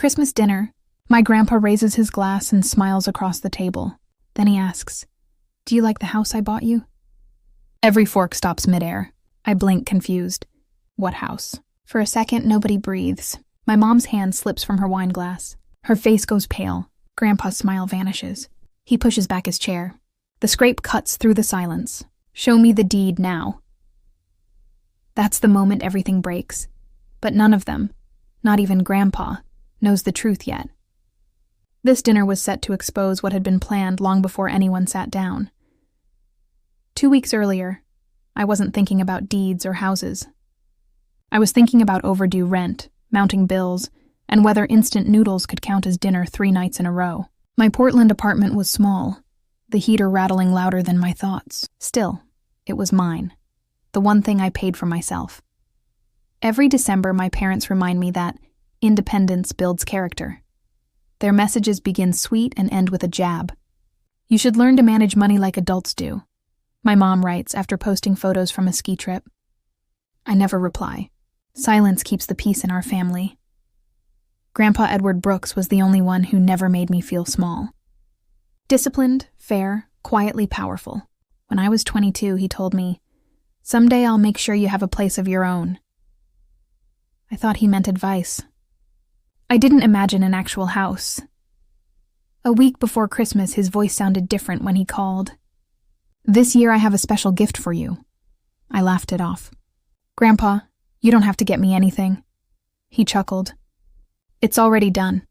Christmas dinner. My grandpa raises his glass and smiles across the table. Then he asks, "Do you like the house I bought you?" Every fork stops midair. I blink, confused. What house? For a second, nobody breathes. My mom's hand slips from her wine glass. Her face goes pale. Grandpa's smile vanishes. He pushes back his chair. The scrape cuts through the silence. "Show me the deed now." That's the moment everything breaks. But none of them, not even Grandpa, knows the truth yet. This dinner was set to expose what had been planned long before anyone sat down. 2 weeks earlier, I wasn't thinking about deeds or houses. I was thinking about overdue rent, mounting bills, and whether instant noodles could count as dinner 3 nights in a row. My Portland apartment was small, the heater rattling louder than my thoughts. Still, it was mine, the one thing I paid for myself. Every December, my parents remind me that independence builds character. Their messages begin sweet and end with a jab. "You should learn to manage money like adults do," my mom writes after posting photos from a ski trip. I never reply. Silence keeps the peace in our family. Grandpa Edward Brooks was the only one who never made me feel small. Disciplined, fair, quietly powerful. When I was 22, he told me, "Someday I'll make sure you have a place of your own." I thought he meant advice. I didn't imagine an actual house. A week before Christmas, his voice sounded different when he called. "This year I have a special gift for you." I laughed it off. "Grandpa, you don't have to get me anything." He chuckled. "It's already done."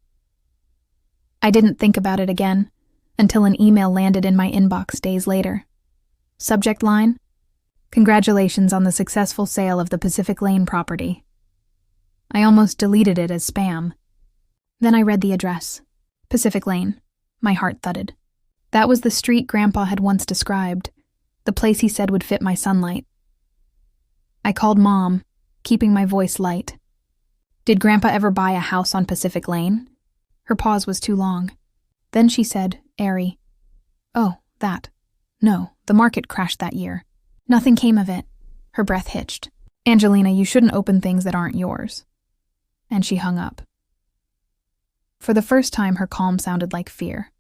I didn't think about it again until an email landed in my inbox days later. Subject line: "Congratulations on the successful sale of the Pacific Lane property." I almost deleted it as spam. Then I read the address. Pacific Lane. My heart thudded. That was the street Grandpa had once described, the place he said would fit my sunlight. I called Mom, keeping my voice light. "Did Grandpa ever buy a house on Pacific Lane?" Her pause was too long. Then she said, airy, "Oh, that. No, the market crashed that year. Nothing came of it." Her breath hitched. "Angelina, you shouldn't open things that aren't yours." And she hung up. For the first time, her calm sounded like fear.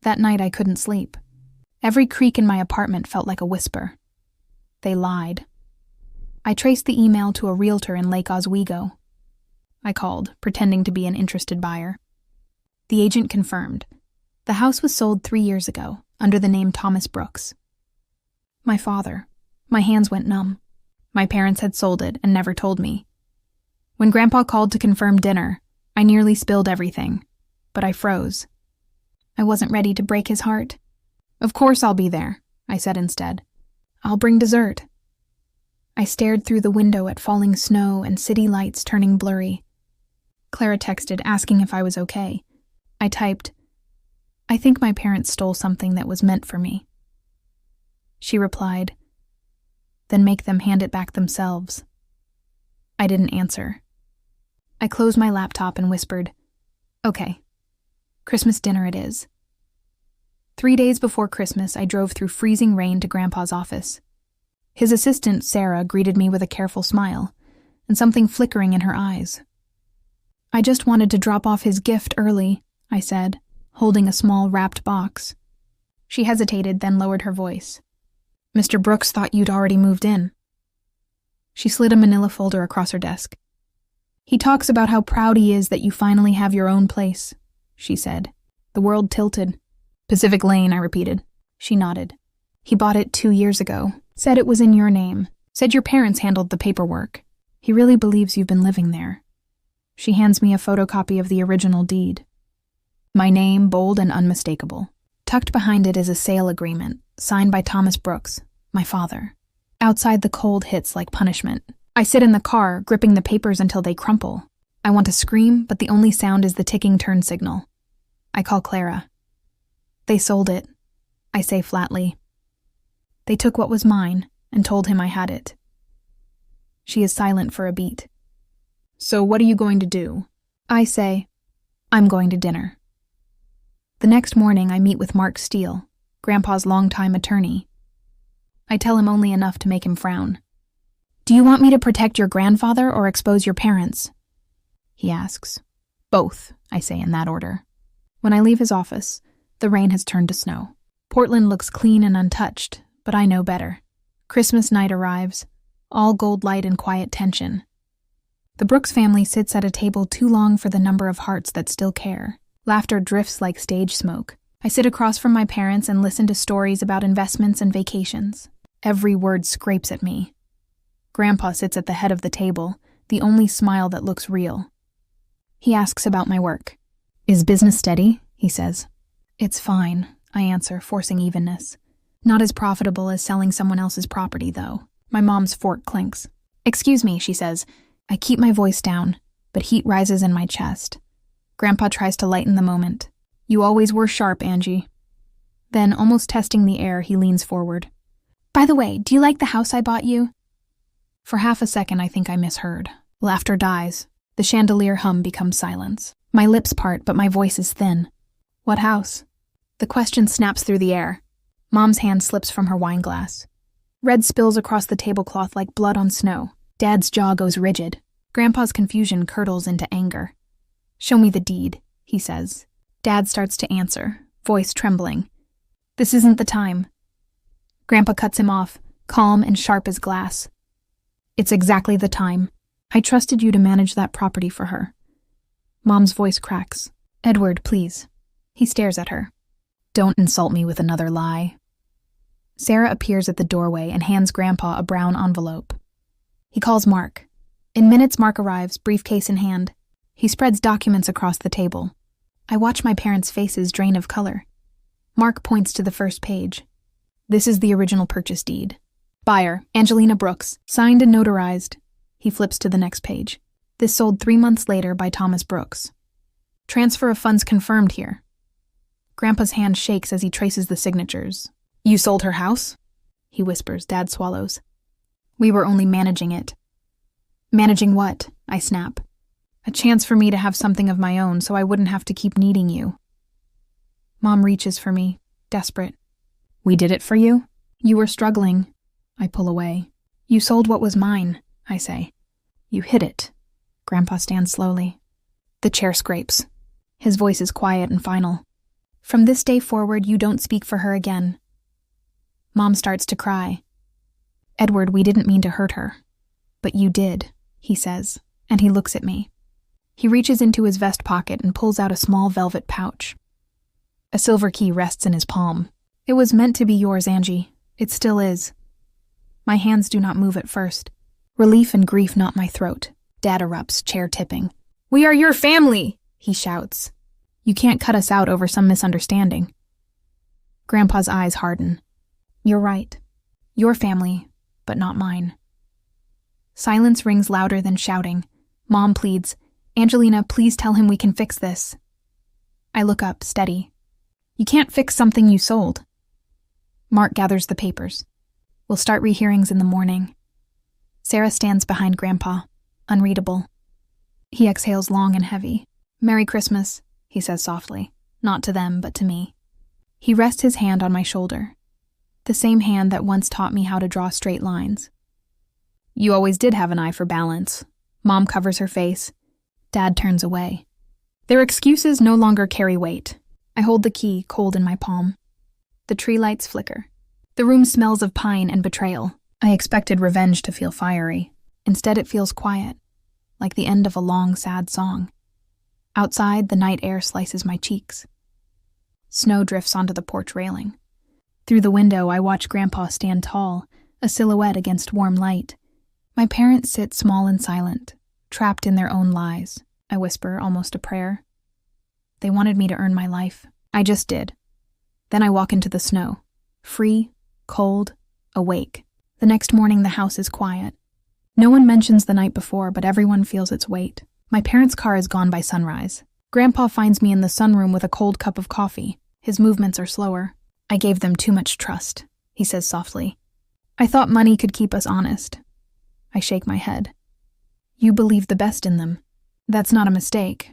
That night, I couldn't sleep. Every creak in my apartment felt like a whisper. They lied. I traced the email to a realtor in Lake Oswego. I called, pretending to be an interested buyer. The agent confirmed. The house was sold 3 years ago, under the name Thomas Brooks. My father. My hands went numb. My parents had sold it and never told me. When Grandpa called to confirm dinner, I nearly spilled everything, but I froze. I wasn't ready to break his heart. "Of course I'll be there," I said instead. "I'll bring dessert." I stared through the window at falling snow and city lights turning blurry. Clara texted, asking if I was okay. I typed, "I think my parents stole something that was meant for me." She replied, "Then make them hand it back themselves." I didn't answer. I closed my laptop and whispered, "Okay, Christmas dinner it is." 3 days before Christmas, I drove through freezing rain to Grandpa's office. His assistant, Sarah, greeted me with a careful smile, and something flickering in her eyes. "I just wanted to drop off his gift early," I said, holding a small wrapped box. She hesitated, then lowered her voice. "Mr. Brooks thought you'd already moved in." She slid a manila folder across her desk. "He talks about how proud he is that you finally have your own place," she said. The world tilted. "Pacific Lane," I repeated. She nodded. "He bought it 2 years ago. Said it was in your name. Said your parents handled the paperwork. He really believes you've been living there." She hands me a photocopy of the original deed. My name, bold and unmistakable. Tucked behind it is a sale agreement, signed by Thomas Brooks, my father. Outside, the cold hits like punishment. I sit in the car, gripping the papers until they crumple. I want to scream, but the only sound is the ticking turn signal. I call Clara. "They sold it," I say flatly. "They took what was mine and told him I had it." She is silent for a beat. "So what are you going to do?" I say, "I'm going to dinner." The next morning, I meet with Mark Steele, Grandpa's longtime attorney. I tell him only enough to make him frown. "Do you want me to protect your grandfather or expose your parents?" he asks. Both, I say in that order. When I leave his office, the rain has turned to snow. Portland looks clean and untouched, but I know better. Christmas night arrives, all gold light and quiet tension. The Brooks family sits at a table too long for the number of hearts that still care. Laughter drifts like stage smoke. I sit across from my parents and listen to stories about investments and vacations. Every word scrapes at me. Grandpa sits at the head of the table, the only smile that looks real. He asks about my work. Is business steady? He says. It's fine, I answer, forcing evenness. Not as profitable as selling someone else's property, though. My mom's fork clinks. Excuse me, she says. I keep my voice down, but heat rises in my chest. Grandpa tries to lighten the moment. You always were sharp, Angie. Then, almost testing the air, he leans forward. By the way, do you like the house I bought you? For half a second, I think I misheard. Laughter dies. The chandelier hum becomes silence. My lips part, but my voice is thin. What house? The question snaps through the air. Mom's hand slips from her wine glass. Red spills across the tablecloth like blood on snow. Dad's jaw goes rigid. Grandpa's confusion curdles into anger. Show me the deed, he says. Dad starts to answer, voice trembling. This isn't the time. Grandpa cuts him off, calm and sharp as glass. It's exactly the time. I trusted you to manage that property for her. Mom's voice cracks. Edward, please. He stares at her. Don't insult me with another lie. Sarah appears at the doorway and hands Grandpa a brown envelope. He calls Mark. In minutes, Mark arrives, briefcase in hand. He spreads documents across the table. I watch my parents' faces drain of color. Mark points to the first page. This is the original purchase deed. Buyer, Angelina Brooks, signed and notarized. He flips to the next page. This sold 3 months later by Thomas Brooks. Transfer of funds confirmed here. Grandpa's hand shakes as he traces the signatures. You sold her house? He whispers. Dad swallows. We were only managing it. Managing what? I snap. A chance for me to have something of my own so I wouldn't have to keep needing you. Mom reaches for me, desperate. We did it for you? You were struggling. I pull away. You sold what was mine, I say. You hid it. Grandpa stands slowly. The chair scrapes. His voice is quiet and final. From this day forward, you don't speak for her again. Mom starts to cry. Edward, we didn't mean to hurt her. But you did, he says, and he looks at me. He reaches into his vest pocket and pulls out a small velvet pouch. A silver key rests in his palm. It was meant to be yours, Angie. It still is. My hands do not move at first. Relief and grief knot my throat. Dad erupts, chair tipping. We are your family, he shouts. You can't cut us out over some misunderstanding. Grandpa's eyes harden. You're right. Your family, but not mine. Silence rings louder than shouting. Mom pleads, Angelina, please tell him we can fix this. I look up, steady. You can't fix something you sold. Mark gathers the papers. We'll start rehearings in the morning. Sarah stands behind Grandpa, unreadable. He exhales long and heavy. Merry Christmas, he says softly, not to them, but to me. He rests his hand on my shoulder, the same hand that once taught me how to draw straight lines. You always did have an eye for balance. Mom covers her face. Dad turns away. Their excuses no longer carry weight. I hold the key, cold in my palm. The tree lights flicker. The room smells of pine and betrayal. I expected revenge to feel fiery. Instead, it feels quiet, like the end of a long, sad song. Outside, the night air slices my cheeks. Snow drifts onto the porch railing. Through the window, I watch Grandpa stand tall, a silhouette against warm light. My parents sit small and silent, trapped in their own lies. I whisper, almost a prayer. They wanted me to earn my life. I just did. Then I walk into the snow. Free, cold, awake. The next morning, the house is quiet. No one mentions the night before, but everyone feels its weight. My parents' car is gone by sunrise. Grandpa finds me in the sunroom with a cold cup of coffee. His movements are slower. I gave them too much trust, he says softly. I thought money could keep us honest. I shake my head. You believe the best in them. That's not a mistake.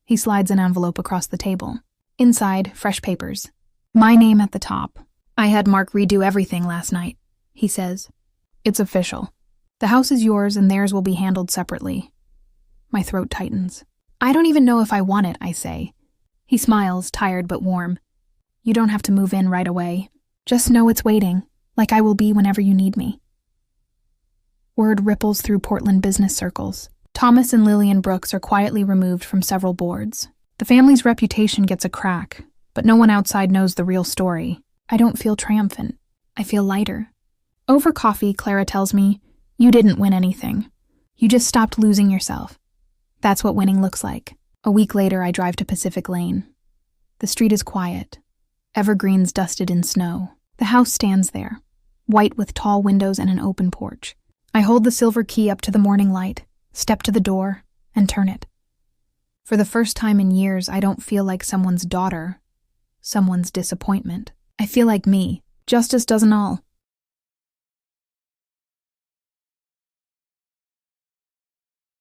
He slides an envelope across the table. Inside, fresh papers. My name at the top. I had Mark redo everything last night, he says. It's official. The house is yours and theirs will be handled separately. My throat tightens. I don't even know if I want it, I say. He smiles, tired but warm. You don't have to move in right away. Just know it's waiting, like I will be whenever you need me. Word ripples through Portland business circles. Thomas and Lillian Brooks are quietly removed from several boards. The family's reputation gets a crack, but no one outside knows the real story. I don't feel triumphant. I feel lighter. Over coffee, Clara tells me, you didn't win anything. You just stopped losing yourself. That's what winning looks like. A week later, I drive to Pacific Lane. The street is quiet. Evergreens dusted in snow. The house stands there, white with tall windows and an open porch. I hold the silver key up to the morning light, step to the door, and turn it. For the first time in years, I don't feel like someone's daughter, someone's disappointment. I feel like me. Justice doesn't all.